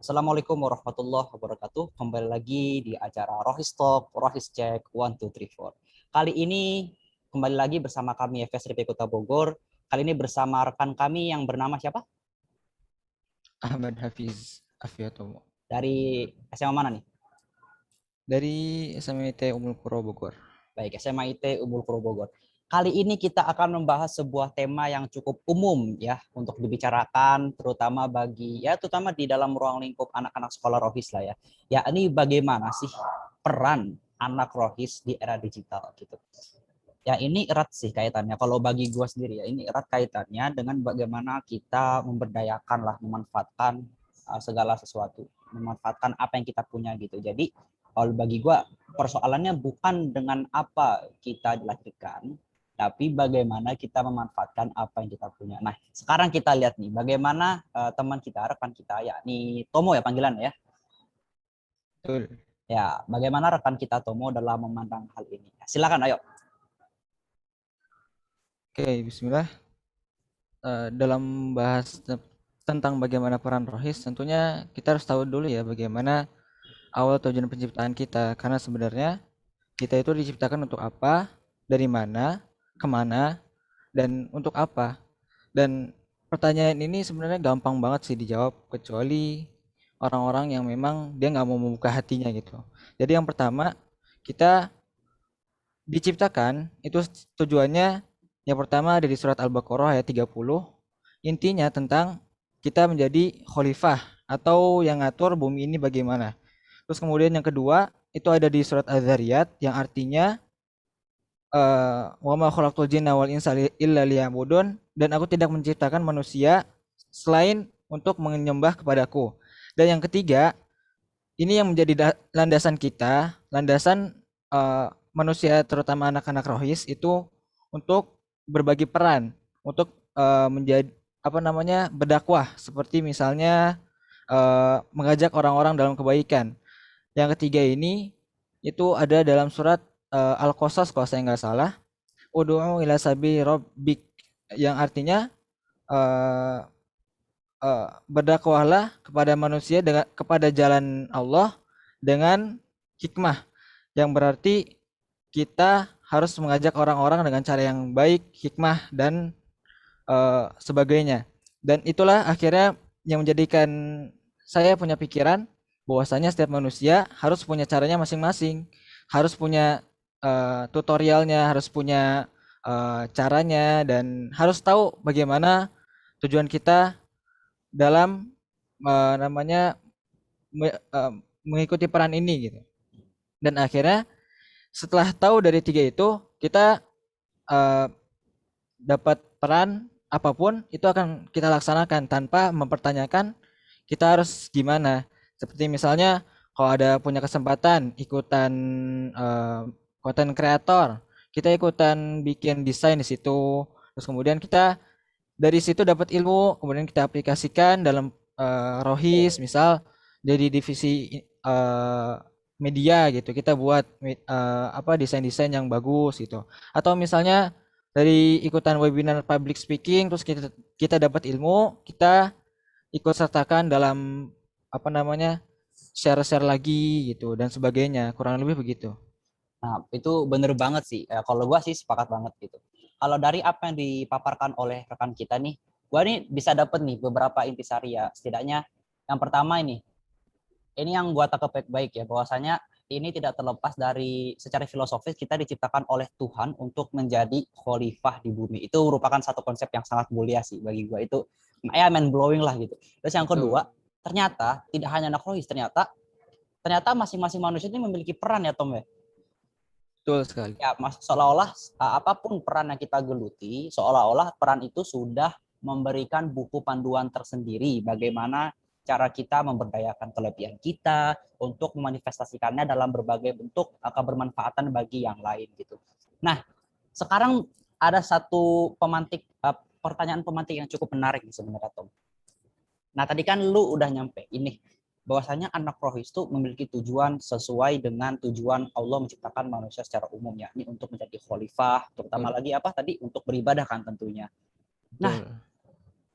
Assalamualaikum warahmatullahi wabarakatuh. Kembali lagi di acara Rohis Talk, Rohis Check, 1, 2, 3, 4. Kali ini kembali lagi bersama kami FSRP Kota Bogor. Kali ini bersama rekan kami yang bernama siapa? Ahmad Hafiz Afiatomo Dari SMA mana nih? dari SMIT Ummul Qura Bogor. Baik, SMA IT Umbul Puro Bogor. Kali ini kita akan membahas sebuah tema yang cukup umum ya untuk dibicarakan terutama di dalam ruang lingkup anak-anak sekolah Rohis lah ya. Ya, ini bagaimana sih peran anak Rohis di era digital gitu. Ya ini erat sih kaitannya. Kalau bagi gue sendiri ya ini erat kaitannya dengan bagaimana kita memberdayakan lah, memanfaatkan segala sesuatu, memanfaatkan apa yang kita punya gitu. Jadi kalau bagi gue persoalannya bukan dengan apa kita dilahirkan, tapi bagaimana kita memanfaatkan apa yang kita punya. Nah sekarang kita lihat nih bagaimana teman kita, rekan kita yakni Tomo ya panggilan ya. Betul. Ya bagaimana rekan kita Tomo dalam memandang hal ini. Silakan ayo. Oke, bismillah. Dalam bahas tentang bagaimana peran rohis, tentunya kita harus tahu dulu ya bagaimana awal tujuan penciptaan kita. Karena sebenarnya kita itu diciptakan untuk apa, dari mana, kemana, dan untuk apa. Dan pertanyaan ini sebenarnya gampang banget sih dijawab, kecuali orang-orang yang memang dia nggak mau membuka hatinya gitu. Jadi yang pertama, kita diciptakan itu tujuannya yang pertama dari surat Al-Baqarah ayat 30, intinya tentang kita menjadi khalifah atau yang ngatur bumi ini bagaimana. Terus kemudian yang kedua itu ada di surat Az-Zariyat yang artinya wa ma khalaqtul jinna wal insa illa liya'budun, dan aku tidak menciptakan manusia selain untuk menyembah kepadaku. Dan yang ketiga, ini yang menjadi landasan kita, landasan manusia terutama anak-anak rohis itu untuk berbagi peran, untuk menjadi apa namanya berdakwah, seperti misalnya mengajak orang-orang dalam kebaikan. Yang ketiga ini itu ada dalam surat Al-Qasas kalau saya nggak salah, ud'u ila sabi rabbik, yang artinya eh, berdakwahlah kepada manusia dengan kepada jalan Allah dengan hikmah, yang berarti kita harus mengajak orang-orang dengan cara yang baik, hikmah dan sebagainya. Dan itulah akhirnya yang menjadikan saya punya pikiran bahwasanya setiap manusia harus punya caranya masing-masing, harus punya tutorialnya, harus punya caranya, dan harus tahu bagaimana tujuan kita dalam namanya mengikuti peran ini gitu. Dan akhirnya setelah tahu dari tiga itu, kita uh, dapat peran apapun itu akan kita laksanakan tanpa mempertanyakan kita harus gimana. Seperti misalnya kalau ada punya kesempatan ikutan content creator, kita ikutan bikin desain di situ. Terus kemudian kita dari situ dapat ilmu, kemudian kita aplikasikan dalam rohis, misal jadi divisi media gitu, kita buat apa desain-desain yang bagus gitu. Atau misalnya dari ikutan webinar public speaking, terus kita dapat ilmu, kita ikut sertakan dalam apa namanya share-share lagi gitu dan sebagainya, kurang lebih begitu. Nah, itu bener banget sih. Kalau gue sih sepakat banget gitu. Kalau dari apa yang dipaparkan oleh rekan kita nih, gue nih bisa dapet nih beberapa intisari ya. Setidaknya yang pertama ini yang gue tangkap baik-baik ya, bahwasanya ini tidak terlepas dari secara filosofis kita diciptakan oleh Tuhan untuk menjadi khalifah di bumi. Itu merupakan satu konsep yang sangat mulia sih bagi gue. Itu ya mind blowing lah gitu. Terus yang Betul, kedua, ternyata tidak hanya anak rohis, ternyata masing-masing manusia ini memiliki peran ya Tom ya. betul sekali. Ya, seolah-olah apapun peran yang kita geluti, seolah-olah peran itu sudah memberikan buku panduan tersendiri bagaimana cara kita memberdayakan kelebihan kita untuk memanifestasikannya dalam berbagai bentuk kebermanfaatan bagi yang lain gitu. Nah, sekarang ada satu pertanyaan pemantik yang cukup menarik sebenarnya Tom. Nah, tadi kan lu udah nyampe ini bahwasanya anak rohis itu memiliki tujuan sesuai dengan tujuan Allah menciptakan manusia secara umum, yakni untuk menjadi khalifah, terutama Betul, lagi untuk beribadah kan tentunya. Nah, betul.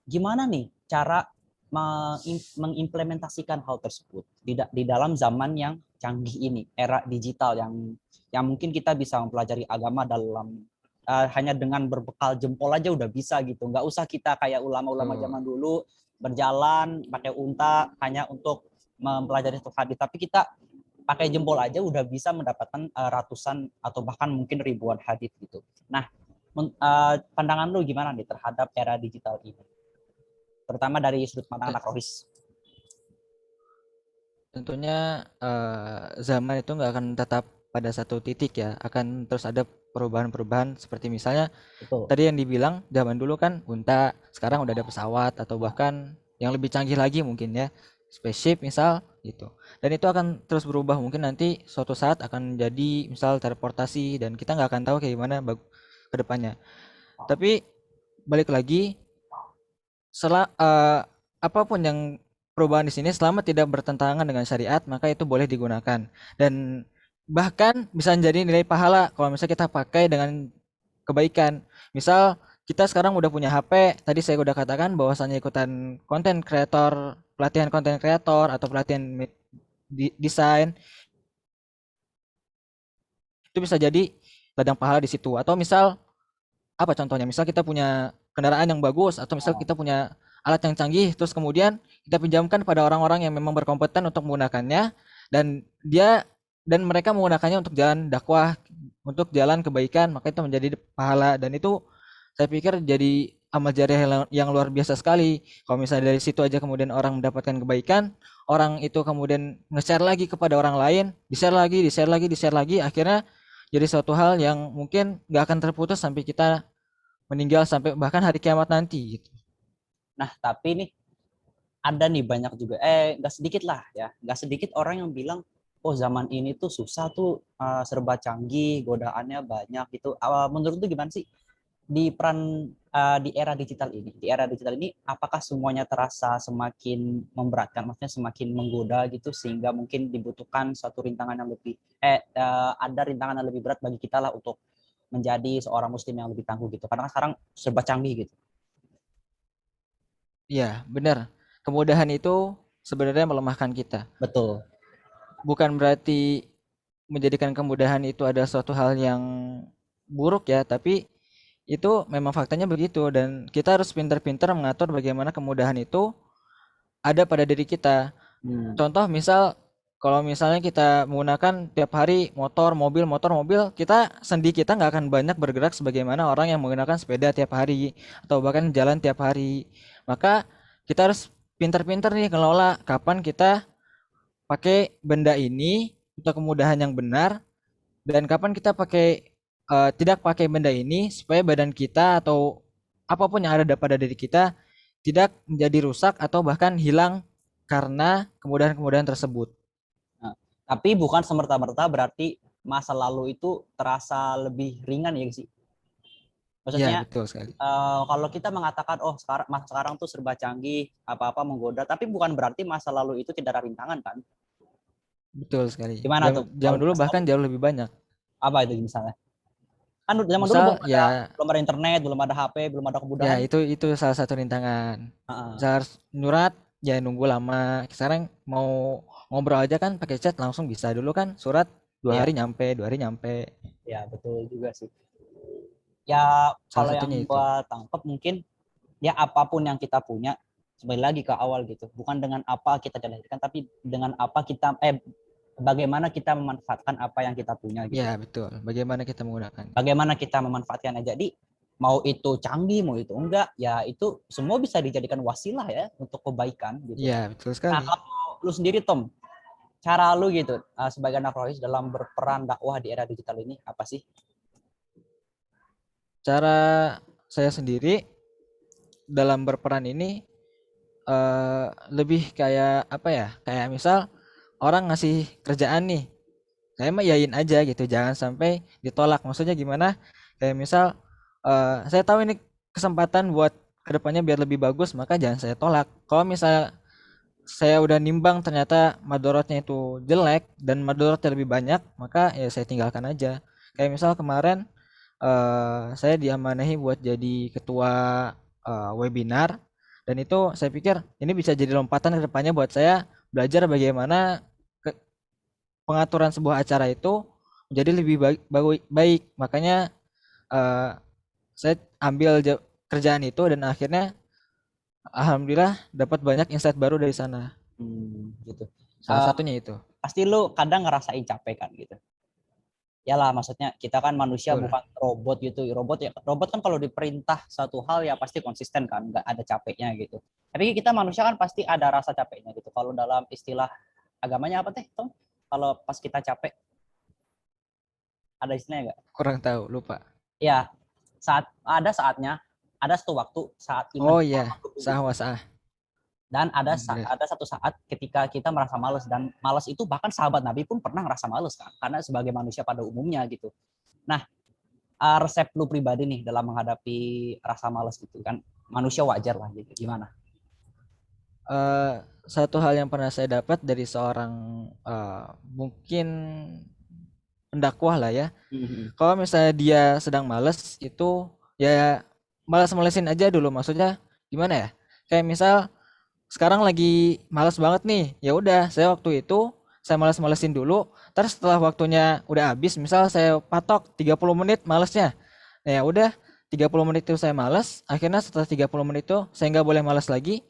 gimana nih cara mengimplementasikan hal tersebut di dalam zaman yang canggih ini, era digital yang mungkin kita bisa mempelajari agama dalam hanya dengan berbekal jempol aja udah bisa gitu. Nggak usah kita kayak ulama-ulama Tuh. zaman dulu berjalan pakai unta hanya untuk mempelajari hadis, tapi kita pakai jempol aja udah bisa mendapatkan ratusan atau bahkan mungkin ribuan hadis gitu. Nah, pandangan lu gimana nih terhadap era digital ini? Terutama dari sudut pandang Te- anak rohis. Tentunya zaman itu nggak akan tetap pada satu titik ya, akan terus ada perubahan-perubahan seperti misalnya Betul. tadi yang dibilang zaman dulu kan unta, sekarang udah ada pesawat atau Nah, bahkan yang lebih canggih lagi mungkin ya, spaceship misal gitu. Dan itu akan terus berubah, mungkin nanti suatu saat akan jadi misal teleportasi dan kita nggak akan tahu kayak gimana ke depannya. Tapi balik lagi, apapun yang perubahan di sini selama tidak bertentangan dengan syariat maka itu boleh digunakan dan bahkan bisa menjadi nilai pahala kalau misalnya kita pakai dengan kebaikan. Misal kita sekarang udah punya HP, tadi saya udah katakan bahwasannya ikutan konten kreator, pelatihan konten kreator atau pelatihan desain itu bisa jadi ladang pahala di situ. Atau misal apa contohnya? Misal kita punya kendaraan yang bagus atau misal kita punya alat yang canggih terus kemudian kita pinjamkan pada orang-orang yang memang berkompeten untuk menggunakannya dan mereka menggunakannya untuk jalan dakwah, untuk jalan kebaikan, maka itu menjadi pahala dan itu saya pikir jadi amal jariah yang luar biasa sekali. Kalau misalnya dari situ aja kemudian orang mendapatkan kebaikan, orang itu kemudian nge-share lagi kepada orang lain, di-share lagi, di-share lagi, di-share lagi, akhirnya jadi suatu hal yang mungkin nggak akan terputus sampai kita meninggal sampai bahkan hari kiamat nanti gitu. nah, tapi nih ada nih banyak juga nggak sedikit lah ya, nggak sedikit orang yang bilang oh zaman ini tuh susah tuh, serba canggih, godaannya banyak gitu. Menurut tuh gimana sih di peran di era digital ini? Di era digital ini apakah semuanya terasa semakin memberatkan, maksudnya semakin menggoda gitu sehingga mungkin dibutuhkan suatu rintangan yang lebih ada rintangan yang lebih berat bagi kita lah untuk menjadi seorang muslim yang lebih tangguh gitu. Karena sekarang serba canggih gitu. Iya, benar. Kemudahan itu sebenarnya melemahkan kita. Betul. Bukan berarti menjadikan kemudahan itu ada suatu hal yang buruk ya, tapi itu memang faktanya begitu dan kita harus pintar-pintar mengatur bagaimana kemudahan itu ada pada diri kita. Hmm. Contoh misal kalau misalnya kita menggunakan tiap hari motor mobil, kita nggak akan banyak bergerak sebagaimana orang yang menggunakan sepeda tiap hari atau bahkan jalan tiap hari. Maka kita harus pintar-pintar nih kelola kapan kita pakai benda ini untuk kemudahan yang benar dan kapan kita tidak pakai benda ini supaya badan kita atau apapun yang ada pada diri kita tidak menjadi rusak atau bahkan hilang karena kemudahan-kemudahan tersebut. Nah, tapi bukan semerta-merta berarti masa lalu itu terasa lebih ringan ya sih. Ya, Maksudnya betul sekali. kalau kita mengatakan oh sekarang tuh serba canggih, apa-apa menggoda, tapi bukan berarti masa lalu itu tidak ada rintangan kan? Betul sekali. Gimana tuh Zaman kalau dulu masa bahkan lalu jauh lebih banyak. apa itu misalnya? Kan zaman dulu Misal ya belum ada internet, belum ada HP, belum ada ya kemudahan. itu salah satu rintangan. Uh, Misal harus nyurat ya nunggu lama. Sekarang mau ngobrol aja kan pakai chat langsung bisa. Dulu kan surat dua iya, hari nyampe, 2 hari nyampe. ya betul juga sih. Ya Salah kalau yang satunya itu. gua tangkap mungkin ya apapun yang kita punya kembali lagi ke awal gitu, bukan dengan apa kita dilahirkan tapi dengan apa kita bagaimana kita memanfaatkan apa yang kita punya gitu. Ya, betul. Bagaimana kita menggunakan. Bagaimana kita memanfaatkannya. Jadi mau itu canggih mau itu enggak ya itu semua bisa dijadikan wasilah ya untuk kebaikan gitu. Ya, betul Nah sekali. kalau lu sendiri Tom, cara lu gitu sebagai anak rohis dalam berperan dakwah di era digital ini apa sih? Cara saya sendiri dalam berperan ini lebih kayak apa ya? Kayak misal orang ngasih kerjaan nih, saya mah yain aja gitu, jangan sampai ditolak. Maksudnya gimana? Kayak misal saya tahu ini kesempatan buat kedepannya biar lebih bagus, maka jangan saya tolak. Kalau misal saya udah nimbang ternyata madorotnya itu jelek dan madorotnya lebih banyak, maka ya saya tinggalkan aja. Kayak misal kemarin saya diamanahi buat jadi ketua webinar Dan itu saya pikir ini bisa jadi lompatan ke depannya buat saya belajar bagaimana pengaturan sebuah acara itu menjadi lebih baik. Makanya eh, saya ambil kerjaan itu dan akhirnya alhamdulillah dapat banyak insight baru dari sana. Gitu. Salah satunya itu. Pasti lu kadang ngerasain capek kan gitu. Ya lah, maksudnya kita kan manusia Betul. bukan robot gitu. Robot kan kalau diperintah satu hal ya pasti konsisten kan, nggak ada capeknya gitu. Tapi kita manusia kan pasti ada rasa capeknya gitu. Kalau dalam istilah agamanya apa teh, Tom? Kalau pas kita capek ada istilahnya nggak? Kurang tahu, lupa. Ya, saatnya, ada satu waktu saat iman Oh kita iya, akan tumbuh. sah wa sah. Dan Benar. ada satu saat ketika kita merasa malas, dan malas itu bahkan sahabat Nabi pun pernah ngerasa malas kan, karena sebagai manusia pada umumnya gitu. Nah, resep lu pribadi nih dalam menghadapi rasa malas gitu kan, manusia wajar lah gitu, gimana? Eh, Satu hal yang pernah saya dapat dari seorang mungkin pendakwah lah ya. Kalau misalnya dia sedang males itu ya malas-malesin aja dulu. Maksudnya gimana ya? Kayak misal sekarang lagi malas banget nih. Ya udah, saya waktu itu saya malas-malesin dulu. Terus setelah waktunya udah habis, misal saya patok 30 menit malesnya. Nah, ya udah 30 menit itu saya malas. Akhirnya setelah 30 menit itu saya nggak boleh malas lagi.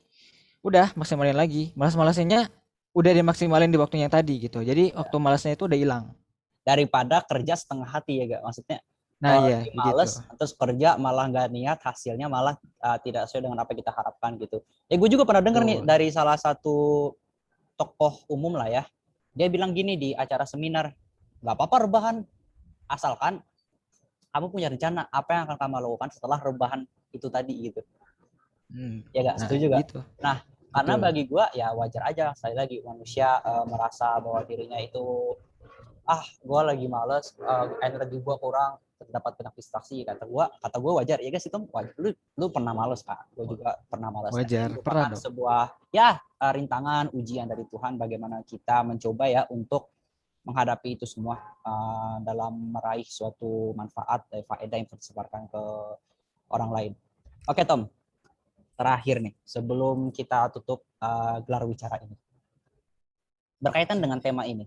Udah maksimalin lagi. Malas-malasinnya udah dimaksimalin di waktunya tadi gitu. Jadi waktu malasnya itu udah hilang. Daripada kerja setengah hati ya gak, maksudnya Nah, iya lagi begitu. males terus kerja malah nggak niat, hasilnya malah tidak sesuai dengan apa yang kita harapkan gitu. Gue juga pernah dengar nih Betul. dari salah satu tokoh umum lah ya, dia bilang gini di acara seminar, nggak apa-apa rebahan asalkan kamu punya rencana apa yang akan kamu lakukan setelah rebahan itu tadi gitu. Ya gak, Nah, setuju gak? gitu. Nah, karena Betul. bagi gue ya wajar aja, sekali lagi manusia merasa bahwa dirinya itu gue lagi males, energi gue kurang, terdapat banyak distraksi, kata gue wajar ya guys, itu wajar. Lu pernah males kan, gue juga pernah males, dan ini Wajar, pernah merupakan dong. sebuah ya rintangan ujian dari Tuhan, bagaimana kita mencoba ya untuk menghadapi itu semua dalam meraih suatu manfaat faedah yang tersebarkan ke orang lain. Oke Tom, terakhir nih sebelum kita tutup gelar wicara ini, berkaitan dengan tema ini,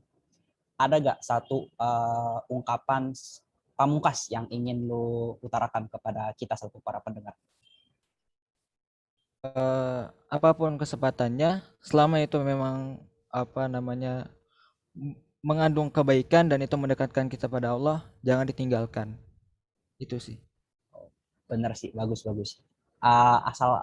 ada gak satu ungkapan pamungkas yang ingin lu utarakan kepada kita satu para pendengar? Apapun kesempatannya, selama itu memang apa namanya mengandung kebaikan dan itu mendekatkan kita pada Allah, jangan ditinggalkan. Itu sih. Bener sih, bagus-bagus. Asal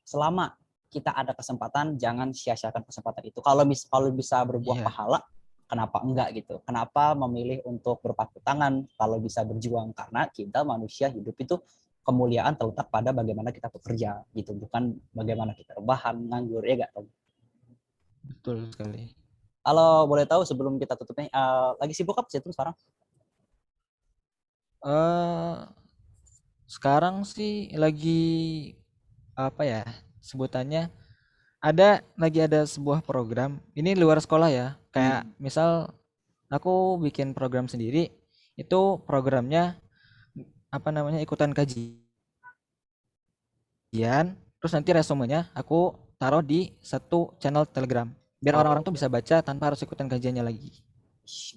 selama kita ada kesempatan, jangan sia-siakan kesempatan itu. Kalau bisa berbuah Iya, pahala, kenapa enggak gitu? Kenapa memilih untuk berpangku tangan kalau bisa berjuang? Karena kita manusia hidup itu kemuliaan terletak pada bagaimana kita bekerja gitu, bukan bagaimana kita rebahan, nganggur, ya enggak? betul sekali. Kalau boleh tahu sebelum kita tutup nih, lagi sibuk apa sih itu sekarang? eh Sekarang sih lagi apa ya sebutannya? Ada sebuah program. Ini luar sekolah ya. Kayak misal aku bikin program sendiri, itu programnya apa namanya ikutan kajian, terus nanti resumenya aku taruh di satu channel Telegram biar orang-orang Oh, tuh bisa baca tanpa harus ikutan kajiannya lagi.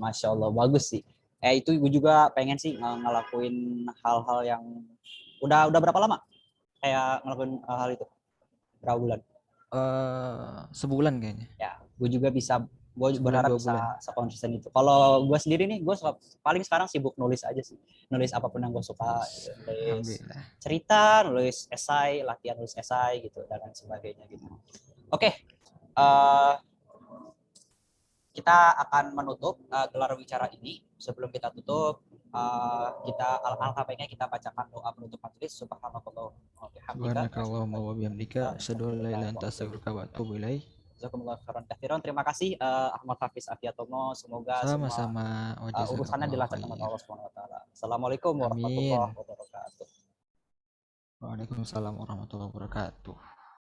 Masya Allah, bagus sih. Itu gue juga pengen sih ngelakuin hal-hal yang udah berapa lama kayak ngelakuin hal itu, berapa bulan? Sebulan kayaknya, Ya, gue sebulan berharap dua bisa bulan. sekonsisten itu. Kalau gue sendiri nih, paling sekarang sibuk nulis aja sih, nulis apapun yang gue suka, Wis, nulis alhamdulillah. cerita, nulis esai, latihan nulis esai gitu dan lain sebagainya gitu. Oke, uh, kita akan menutup gelar wicara ini. Sebelum kita tutup, alangkah baiknya kita bacakan doa penutup majelis. Subhanallah wa bihamdika, Subhanakallahumma wa bihamdika asyhadu an la ilaha illa anta astaghfiruka wa atubu ilaik. jazakumullah khairan katsiran. Terima kasih Ahmad Hafiz Afiatomo. Semoga semua Sama-sama, wa urusannya jazakallahu dilancarkan oleh khair. Allah Subhanahu wa taala. Assalamualaikum warahmatullahi Amin. wabarakatuh. Waalaikumsalam warahmatullahi wabarakatuh.